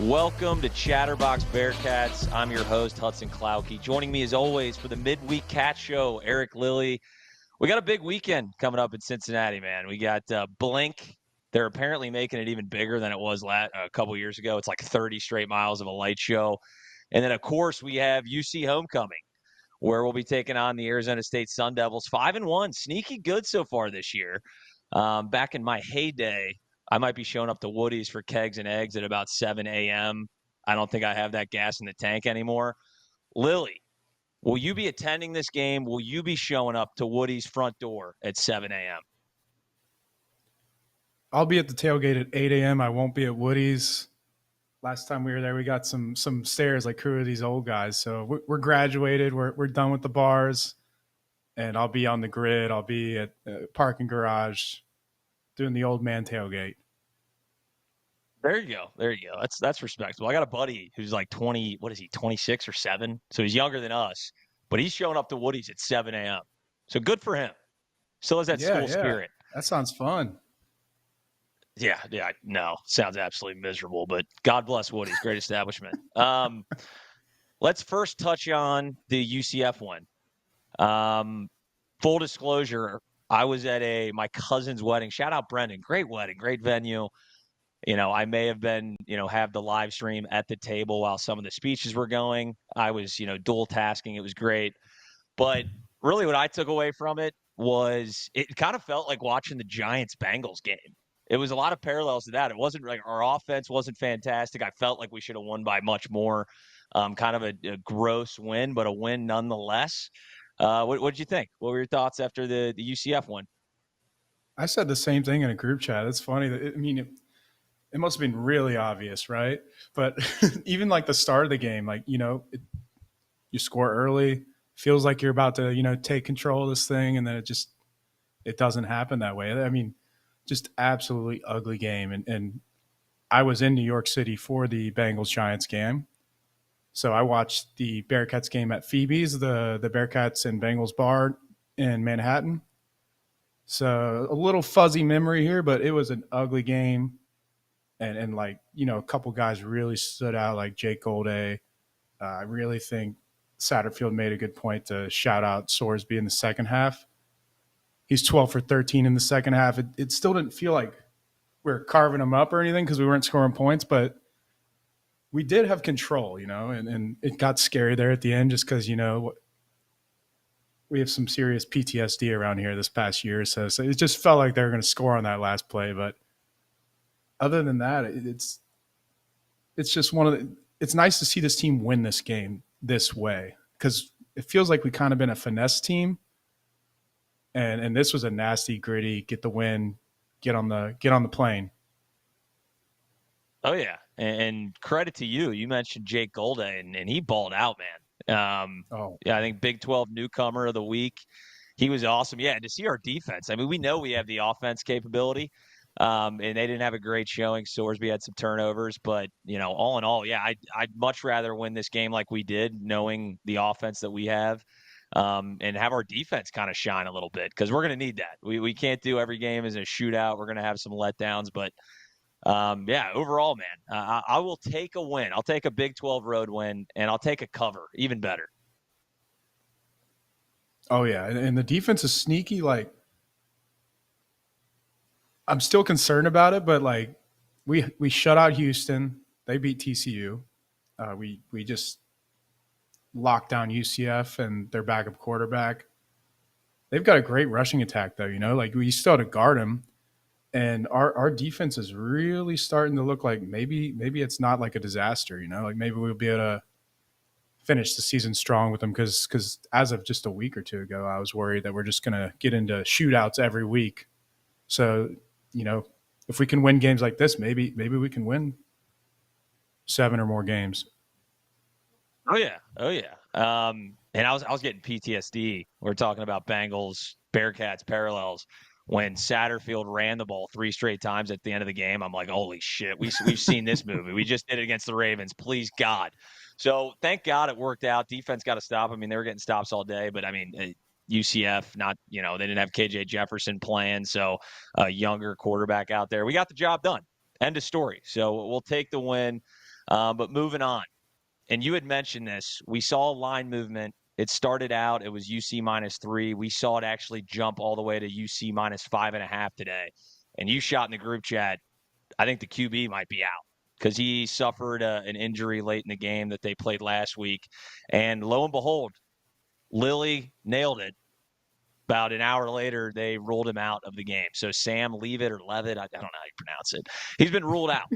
Welcome to Chatterbox Bearcats. I'm your host, Hudson Klauke. Joining me as always for the midweek cat show, Eric Lilly. We got a big weekend coming up in Cincinnati, man. We got Blink. They're apparently making it even bigger than it was a couple years ago. It's like 30 straight miles of a light show. And then, of course, we have UC Homecoming, where we'll be taking on the Arizona State Sun Devils. 5-1, sneaky good so far this year. Back in my heyday, I might be showing up to Woody's for kegs and eggs at about 7 a.m. I don't think I have that gas in the tank anymore. Lilly, will you be attending this game? Will you be showing up to Woody's front door at 7 a.m.? I'll be at the tailgate at 8 a.m. I won't be at Woody's. Last time we were there, we got some stares like who are these old guys? So we're graduated. We're done with the bars, and I'll be on the grid. I'll be at the parking garage doing the old man tailgate. There you go. That's respectable. I got a buddy who's like 20. What is he? 26 or 7. So he's younger than us, but he's showing up to Woody's at 7 a.m. So good for him. Still has that school spirit. That sounds fun. Yeah. No, sounds absolutely miserable, but God bless Woody's, great establishment. Let's first touch on the UCF one. Full disclosure, I was at my cousin's wedding. Shout out Brendan. Great wedding, great venue. I may have been, have the live stream at the table while some of the speeches were going. I was, dual tasking. It was great. But really what I took away from it was it kind of felt like watching the Giants-Bengals game. It was a lot of parallels to that. It wasn't like our offense wasn't fantastic. I felt like we should have won by much more. Kind of a gross win, but a win nonetheless. What did you think? What were your thoughts after the UCF one? I said the same thing in a group chat. It's funny. It must have been really obvious, right? But even like the start of the game, like, you score early, feels like you're about to, take control of this thing, and then it doesn't happen that way. I mean, just absolutely ugly game. And I was in New York City for the Bengals-Giants game. So I watched the Bearcats game at Phoebe's, the Bearcats and Bengals bar in Manhattan. So a little fuzzy memory here, but it was an ugly game. And like, a couple guys really stood out, like Jake Golday. I really think Satterfield made a good point to shout out Sorsby in the second half. He's 12 for 13 in the second half. It still didn't feel like we were carving him up or anything because we weren't scoring points, but we did have control, and it got scary there at the end just because, we have some serious PTSD around here this past year. So it just felt like they were going to score on that last play. But other than that, it's just it's nice to see this team win this game this way because it feels like we kind of been a finesse team. And this was a nasty, gritty, get the win, get on the plane. Oh, yeah. And credit to you. You mentioned Jake Golday, and he balled out, man. Yeah, I think Big 12 newcomer of the week. He was awesome. Yeah, and to see our defense. I mean, we know we have the offense capability, and they didn't have a great showing. Sorsby had some turnovers, but, all in all, yeah, I'd much rather win this game like we did, knowing the offense that we have. And have our defense kind of shine a little bit because we're going to need that. We can't do every game as a shootout. We're going to have some letdowns, but overall, man, I will take a win. I'll take a Big 12 road win, and I'll take a cover, even better. Oh, yeah, and the defense is sneaky. Like, I'm still concerned about it, but like we shut out Houston. They beat TCU. We just lock down UCF and their backup quarterback. They've got a great rushing attack, though, like we still have to guard them. And our defense is really starting to look like maybe it's not like a disaster, like maybe we'll be able to finish the season strong with them because as of just a week or two ago, I was worried that we're just going to get into shootouts every week. So, if we can win games like this, maybe we can win 7 or more games. Oh yeah. And I was getting PTSD. We're talking about Bengals, Bearcats parallels. When Satterfield ran the ball 3 straight times at the end of the game, I'm like, holy shit, we've seen this movie. We just did it against the Ravens. Please God. So thank God it worked out. Defense got to stop. I mean, they were getting stops all day, but I mean, UCF, not, they didn't have KJ Jefferson playing, so a younger quarterback out there. We got the job done. End of story. So we'll take the win. But moving on, and you had mentioned this. We saw line movement. It started out, it was UC -3. We saw it actually jump all the way to UC -5.5 today. And you shot in the group chat, I think the QB might be out because he suffered an injury late in the game that they played last week. And lo and behold, Lilly nailed it. About an hour later, they ruled him out of the game. So Sam Leavitt or Levitt, I don't know how you pronounce it. He's been ruled out.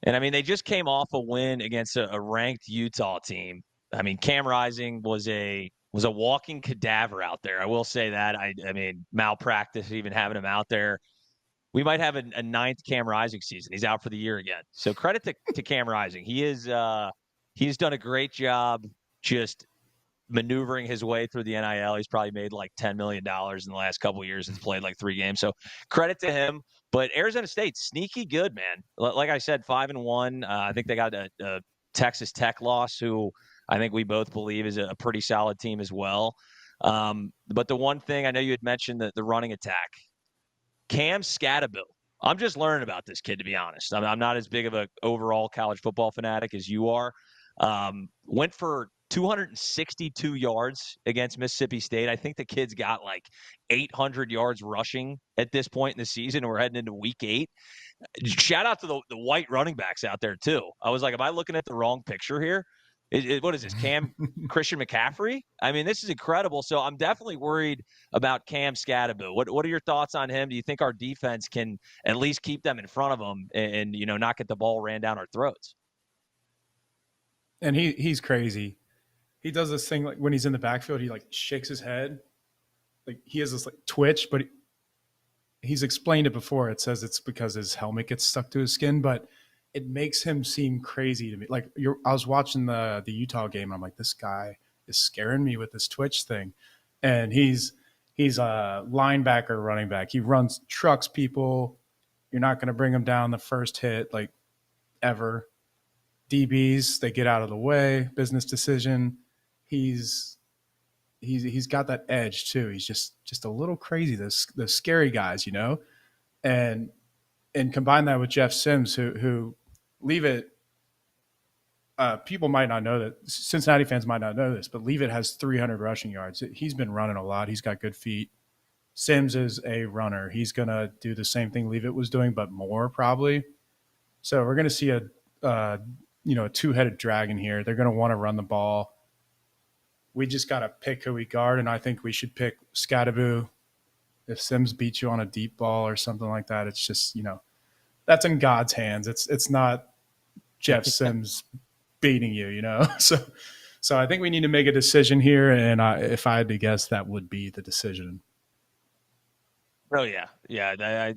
And I mean, they just came off a win against a ranked Utah team. I mean, Cam Rising was a walking cadaver out there. I will say that. I mean, malpractice even having him out there. We might have a ninth Cam Rising season. He's out for the year again. So credit to Cam Rising. He's done a great job just maneuvering his way through the NIL. He's probably made like $10 million in the last couple of years. He's played like 3 games. So credit to him. But Arizona State, sneaky good, man. Like I said, 5-1. I think they got a Texas Tech loss, who I think we both believe is a pretty solid team as well. But the one thing, I know you had mentioned the running attack. Cam Scatterbill. I'm just learning about this kid, to be honest. I'm not as big of an overall college football fanatic as you are. Went for 262 yards against Mississippi State. I think the kid's got like 800 yards rushing at this point in the season. We're heading into week 8. Shout out to the white running backs out there, too. I was like, am I looking at the wrong picture here? What is this, Cam Christian McCaffrey? I mean, this is incredible. So I'm definitely worried about Cam Scatterbill. What are your thoughts on him? Do you think our defense can at least keep them in front of them and not get the ball ran down our throats? And he's crazy. He does this thing like when he's in the backfield, he like shakes his head. Like he has this like twitch, but he's explained it before. It says it's because his helmet gets stuck to his skin, but it makes him seem crazy to me. Like I was watching the Utah game, and I'm like, this guy is scaring me with this twitch thing. And he's a linebacker, running back. He runs trucks people. You're not going to bring him down the first hit, like ever. DBs, they get out of the way. Business decision. He's got that edge too. He's just a little crazy. The scary guys, and combine that with Jeff Sims, who leave it. People might not know that. Cincinnati fans might not know this, but Leavitt has 300 rushing yards. He's been running a lot. He's got good feet. Sims is a runner. He's going to do the same thing Leavitt was doing, but more probably. So we're going to see a two-headed dragon here. They're going to want to run the ball. We just got to pick who we guard, and I think we should pick Scatterbill. If Sims beats you on a deep ball or something like that, it's just, that's in God's hands. It's not Jeff Sims beating you, So I think we need to make a decision here, and if I had to guess, that would be the decision. Oh, yeah.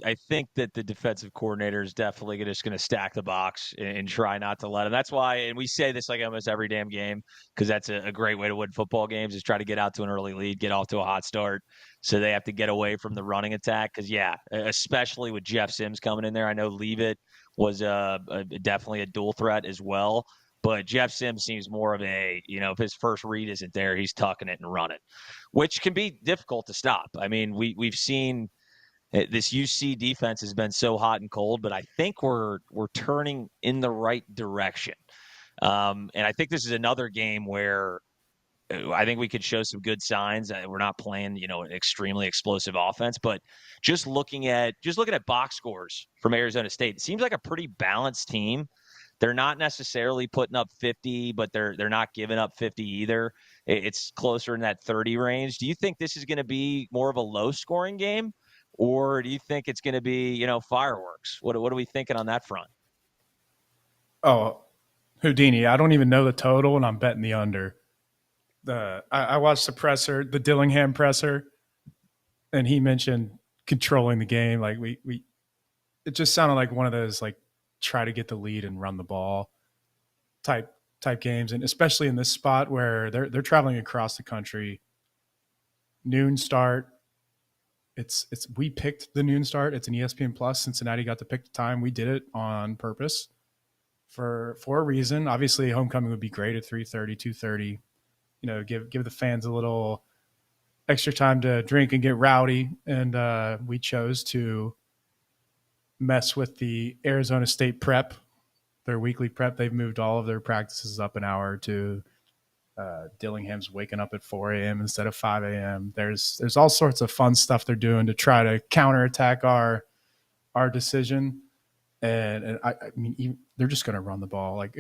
I think that the defensive coordinator is definitely just going to stack the box and try not to let him. That's why, and we say this like almost every damn game, because that's a great way to win football games, is try to get out to an early lead, get off to a hot start. So they have to get away from the running attack. Because, especially with Jeff Sims coming in there, I know Leavitt was definitely a dual threat as well. But Jeff Sims seems more of if his first read isn't there, he's tucking it and running, which can be difficult to stop. I mean, we've seen this UC defense has been so hot and cold, but I think we're turning in the right direction. And I think this is another game where I think we could show some good signs. We're not playing, an extremely explosive offense, but just looking at box scores from Arizona State, it seems like a pretty balanced team. They're not necessarily putting up 50, but they're not giving up 50 either. It's closer in that 30 range. Do you think this is going to be more of a low-scoring game, or do you think it's going to be, fireworks? What are we thinking on that front? Oh, Houdini, I don't even know the total, and I'm betting the under. I watched the presser, the Dillingham presser, and he mentioned controlling the game. Like it just sounded like one of those like try to get the lead and run the ball type games, and especially in this spot where they're traveling across the country. Noon start. We picked the noon start. It's an ESPN Plus. Cincinnati got to pick the time. We did it on purpose for a reason. Obviously, homecoming would be great at 3:30, 2:30. Give the fans a little extra time to drink and get rowdy. And we chose to mess with the Arizona State prep their weekly prep. They've moved all of their practices up an hour or two. Dillingham's waking up at 4 a.m. instead of 5 a.m. There's all sorts of fun stuff they're doing to try to counterattack our decision. And I mean, even, they're just going to run the ball. Like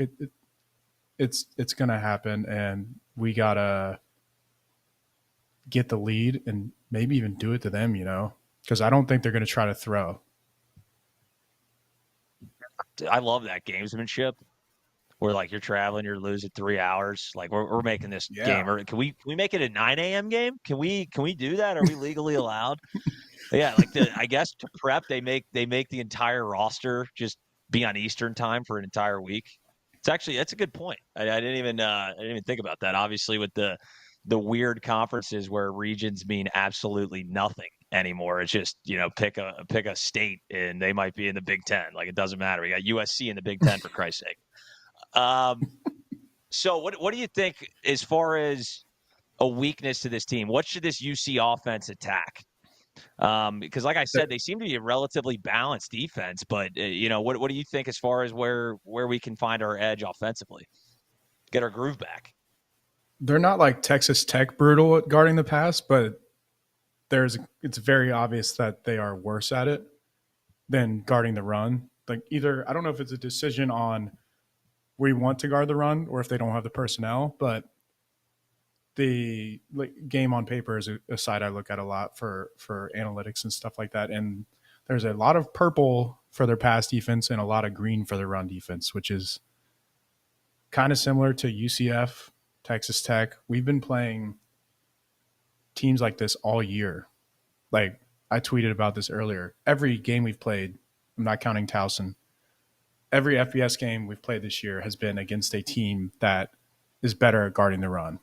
it's going to happen, and we gotta get the lead and maybe even do it to them. Because I don't think they're going to try to throw. I love that gamesmanship. Where like you're traveling, you're losing 3 hours. Like we're making this game. Or can we make it a 9 a.m. game? Can we do that? Are we legally allowed? Yeah, like I guess to prep they make the entire roster just be on Eastern time for an entire week. That's a good point. I didn't even think about that. Obviously, with the weird conferences where regions mean absolutely nothing anymore. It's just pick a state and they might be in the Big Ten. Like it doesn't matter. We got USC in the Big Ten for Christ's sake. So what do you think as far as a weakness to this team? What should this UC offense attack? Because like I said, they seem to be a relatively balanced defense, but what do you think as far as where we can find our edge offensively? Get our groove back. They're not like Texas Tech brutal at guarding the pass, but it's very obvious that they are worse at it than guarding the run. Like either, I don't know if it's a decision on we want to guard the run or if they don't have the personnel, but the game on paper is a side I look at a lot for analytics and stuff like that. And there's a lot of purple for their pass defense and a lot of green for their run defense, which is kind of similar to UCF, Texas Tech. We've been playing teams like this all year. Like I tweeted about this earlier. Every game we've played, I'm not counting Towson, every FBS game we've played this year has been against a team that is better at guarding the run,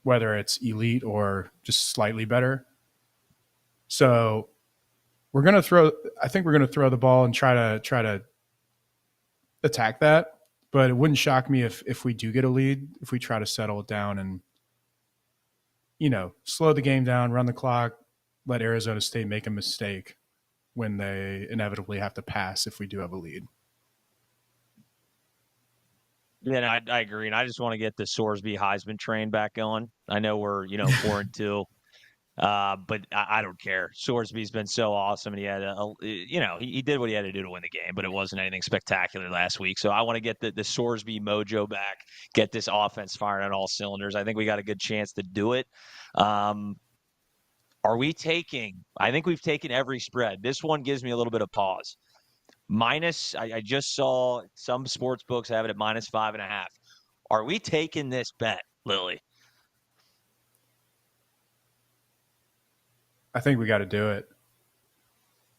whether it's elite or just slightly better. So I think we're going to throw the ball and try to attack that. But it wouldn't shock me if we do get a lead, if we try to settle it down and, slow the game down, run the clock, let Arizona State make a mistake when they inevitably have to pass if we do have a lead. Yeah, I agree, and I just want to get the Sorsby Heisman train back going. I know we're 4-2, but I don't care. Sorsby's been so awesome, and he had he did what he had to do to win the game, but it wasn't anything spectacular last week. So I want to get the Sorsby mojo back, get this offense firing on all cylinders. I think we got a good chance to do it. Are we taking? I think we've taken every spread. This one gives me a little bit of pause. Minus, I just saw some sports books have it at -5.5. Are we taking this bet, Lilly? I think we got to do it.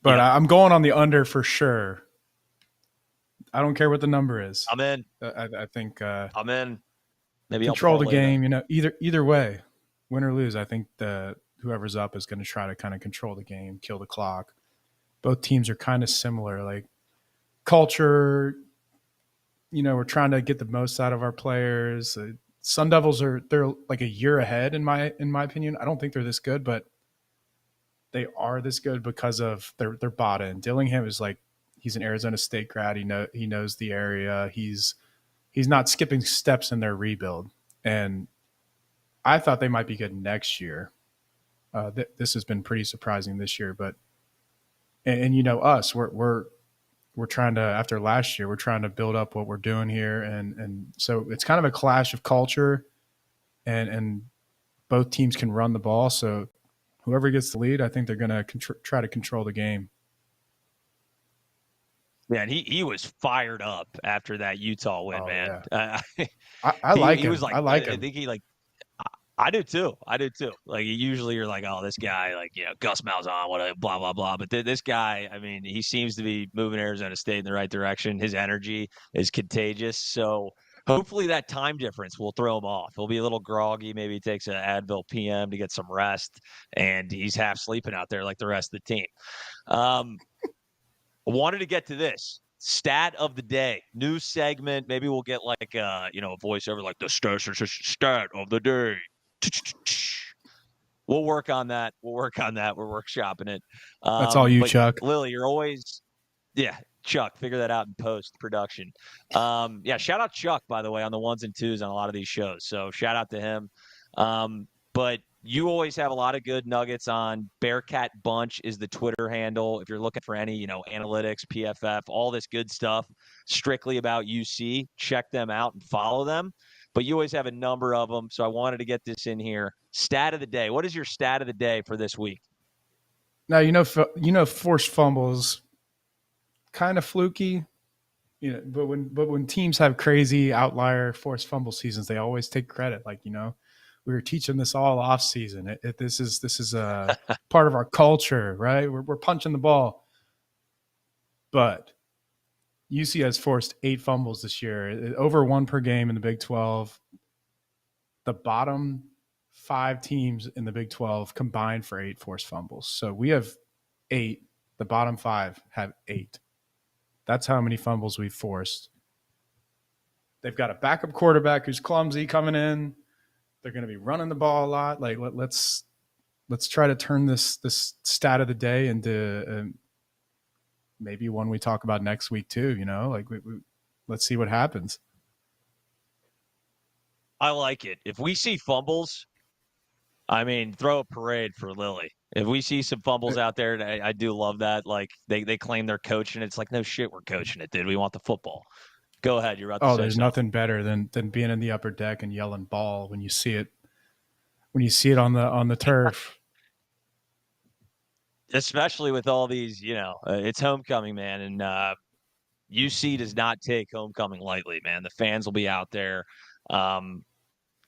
But yep. I'm going on the under for sure. I don't care what the number is. I'm in. I think I'm in. Maybe control the game. Either way, win or lose. I think whoever's up is going to try to kind of control the game, kill the clock. Both teams are kind of similar. Like culture, we're trying to get the most out of our players. Sun Devils they're like a year ahead in my opinion. I don't think they're this good, but they are this good because of they're bought in. Dillingham is like he's an Arizona State grad. He knows the area. He's not skipping steps in their rebuild. And I thought they might be good next year. This has been pretty surprising this year, but and us, we're trying to, after last year, we're trying to build up what we're doing here. And so it's kind of a clash of culture and both teams can run the ball. So whoever gets the lead, I think they're going to try to control the game. Yeah, and he was fired up after that Utah win, man. Yeah. I like him. He was like, I like him. I think he I do too. Like usually you're like, oh, this guy, like, Gus Malzahn, what blah, blah, blah. But this guy, I mean, he seems to be moving Arizona State in the right direction. His energy is contagious. So hopefully that time difference will throw him off. He'll be a little groggy. Maybe he takes an Advil PM to get some rest, and he's half sleeping out there like the rest of the team. I wanted to get to this. Stat of the day, new segment. Maybe we'll get like a voiceover like the stat of the day. We'll work on that. We're workshopping it. That's all you, Chuck. Lilly, you're always, yeah. Chuck, figure that out in post-production. Yeah, shout out Chuck, by the way, on the ones and twos on a lot of these shows. So shout out to him. But you always have a lot of good nuggets on Bearcat Bunch is the Twitter handle. If you're looking for any, analytics, PFF, all this good stuff strictly about UC, check them out and follow them. But you always have a number of them, so I wanted to get this in here. Stat of the day. What is your stat of the day for this week? Now, forced fumbles kind of fluky, but when teams have crazy outlier forced fumble seasons, they always take credit. Like, we were teaching this all off season. This is a part of our culture, right? We're punching the ball. But UC has forced 8 fumbles this year, over 1 per game in the Big 12. The bottom 5 teams in the Big 12 combined for 8 forced fumbles. So we have 8. The bottom 5 have 8. That's how many fumbles we've forced. They've got a backup quarterback who's clumsy coming in. They're going to be running the ball a lot. Like, let's try to turn this stat of the day into maybe one we talk about next week too. Let's see what happens. I like it. If we see fumbles, throw a parade for Lilly. If we see some fumbles out there, I do love that. Like they claim they're coaching. It's like, no shit, we're coaching it, dude. We want the football. Go ahead. You're about to say there's something. Nothing better than being in the upper deck and yelling ball when you see it on the turf. Especially with all these, it's homecoming, man, and UC does not take homecoming lightly, man. The fans will be out there.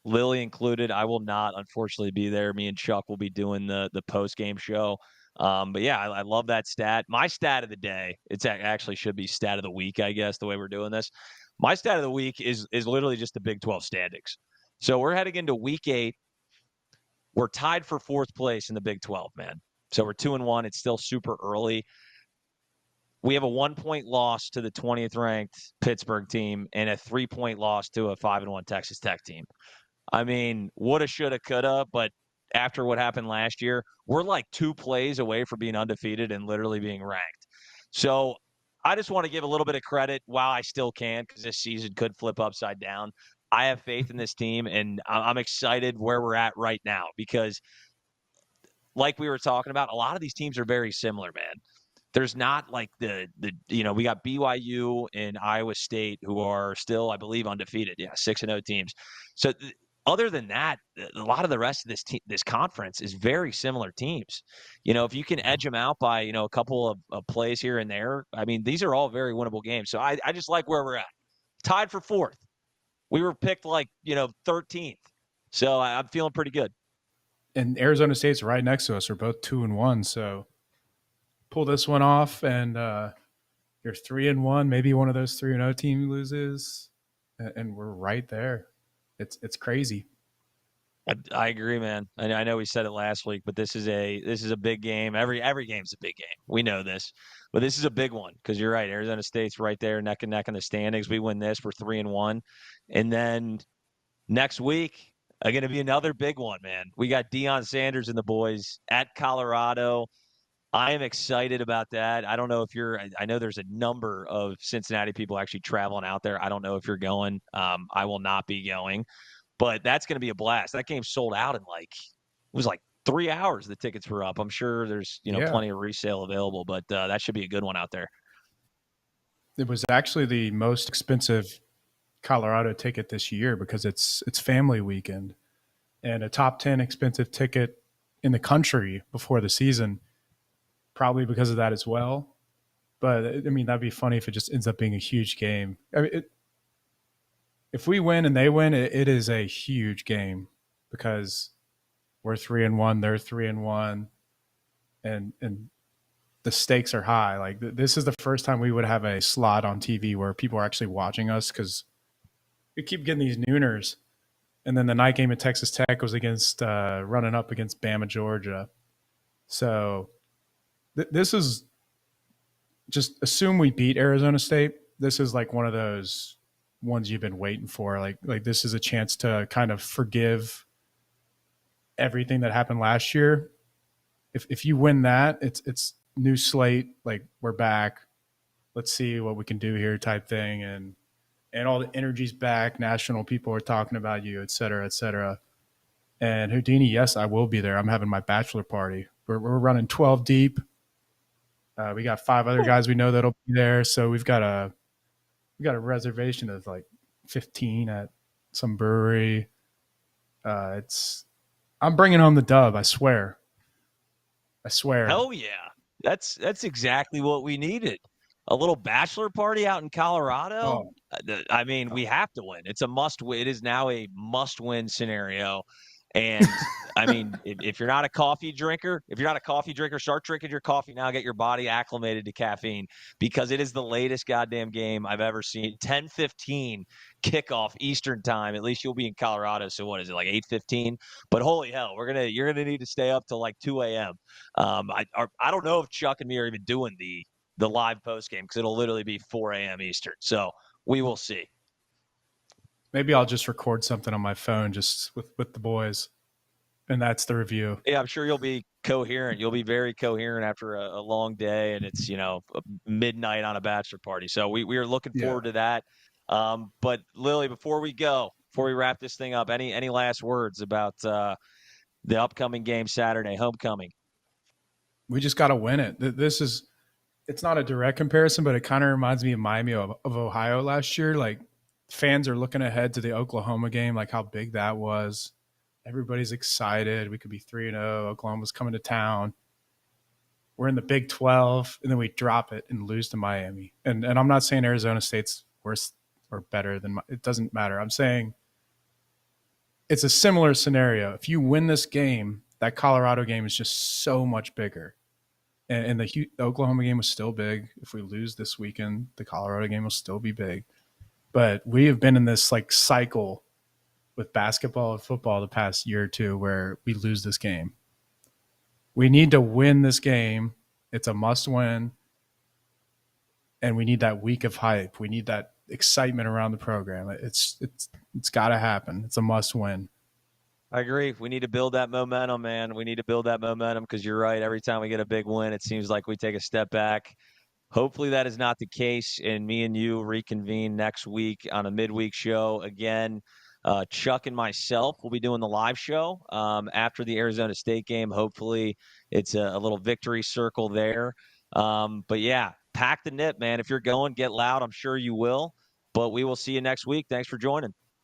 Lilly included. I will not, unfortunately, be there. Me and Chuck will be doing the post-game show. But yeah, I love that stat. My stat of the day, it actually should be stat of the week, I guess, the way we're doing this. My stat of the week is literally just the Big 12 standings. So we're heading into week 8. We're tied for 4th place in the Big 12, man. So we're 2-1. It's still super early. We have a 1-point loss to the 20th ranked Pittsburgh team and a 3-point loss to a 5-1 Texas Tech team. Woulda, shoulda, coulda, but after what happened last year, we're like 2 plays away from being undefeated and literally being ranked. So I just want to give a little bit of credit while I still can, because this season could flip upside down. I have faith in this team, and I'm excited where we're at right now because, like we were talking about, a lot of these teams are very similar, man. There's not like we got BYU and Iowa State who are still, I believe, undefeated. Yeah, 6-0 teams. So other than that, a lot of the rest of this conference is very similar teams. If you can edge them out by, a couple of plays here and there, these are all very winnable games. So I just like where we're at. Tied for 4th. We were picked 13th. So I'm feeling pretty good. And Arizona State's right next to us. We're both 2-1. So pull this one off, and you're 3-1. Maybe one of those 3-0 team loses, and we're right there. It's crazy. I agree, man. I know we said it last week, but this is a big game. Every game's a big game. We know this, but this is a big one because you're right. Arizona State's right there, neck and neck in the standings. We win this, we're 3-1, and then next week going to be another big one, man. We got Deion Sanders and the boys at Colorado. I am excited about that. I don't know if I know there's a number of Cincinnati people actually traveling out there. I don't know if you're going. I will not be going. But that's going to be a blast. That game sold out in it was 3 hours the tickets were up. I'm sure there's, plenty of resale available, but that should be a good one out there. It was actually the most expensive Colorado ticket this year because it's family weekend, and a top 10 expensive ticket in the country before the season, probably because of that as well. But that'd be funny if it just ends up being a huge game. If we win and they win, it is a huge game because we're 3-1, they're 3-1, and the stakes are high. Like this is the first time we would have a slot on TV where people are actually watching us because we keep getting these nooners. And then the night game at Texas Tech was against running up against Bama, Georgia. So this is just assume we beat Arizona State. This is like one of those ones you've been waiting for. Like this is a chance to kind of forgive everything that happened last year. If you win that, it's new slate. Like we're back. let's see what we can do here type thing. And all the energy's back. National people are talking about you, et cetera, et cetera. And Houdini, yes, I will be there. I'm having my bachelor party. We're running 12 deep. We got 5 other guys we know that'll be there. So we got a reservation of like 15 at some brewery. It's I'm bringing home the dub. I swear. I swear. Hell yeah. That's exactly what we needed. A little bachelor party out in Colorado. Oh, I mean, we have to win. It's a must win. It is now a must win scenario. And I mean, if you're not a coffee drinker, start drinking your coffee now. Get your body acclimated to caffeine because it is the latest goddamn game I've ever seen. 10:15 kickoff Eastern time. At least you'll be in Colorado. So what is it, like 8:15? But holy hell, you're gonna need to stay up till like 2 a.m. I don't know if Chuck and me are even doing the live post game because it'll literally be 4 a.m. Eastern. So we will see. maybe I'll just record something on my phone just with the boys, and that's the review. Yeah, I'm sure you'll be coherent. You'll be very coherent after a long day, and it's midnight on a bachelor party. So we are looking Yeah. forward to that. But Lilly, before we wrap this thing up, any last words about the upcoming game Saturday, homecoming? We just got to win it. It's not a direct comparison, but it kind of reminds me of Miami of Ohio last year. Like fans are looking ahead to the Oklahoma game, like how big that was. Everybody's excited. We could be 3-0. Oklahoma's coming to town. We're in the Big 12, and then we drop it and lose to Miami. And I'm not saying Arizona State's worse or better than it doesn't matter. I'm saying it's a similar scenario. If you win this game, that Colorado game is just so much bigger. And the Oklahoma game was still big. If we lose this weekend, the Colorado game will still be big. But we have been in this like cycle with basketball and football the past year or two where we lose this game. We need to win this game. It's a must win. And we need that week of hype. We need that excitement around the program. It's got to happen. It's a must win. I agree. We need to build that momentum, man. We need to build that momentum because you're right. Every time we get a big win, it seems like we take a step back. Hopefully that is not the case, and me and you reconvene next week on a midweek show again. Chuck and myself will be doing the live show after the Arizona State game. Hopefully it's a little victory circle there. But yeah, pack the nip, man. If you're going, get loud. I'm sure you will. But we will see you next week. Thanks for joining.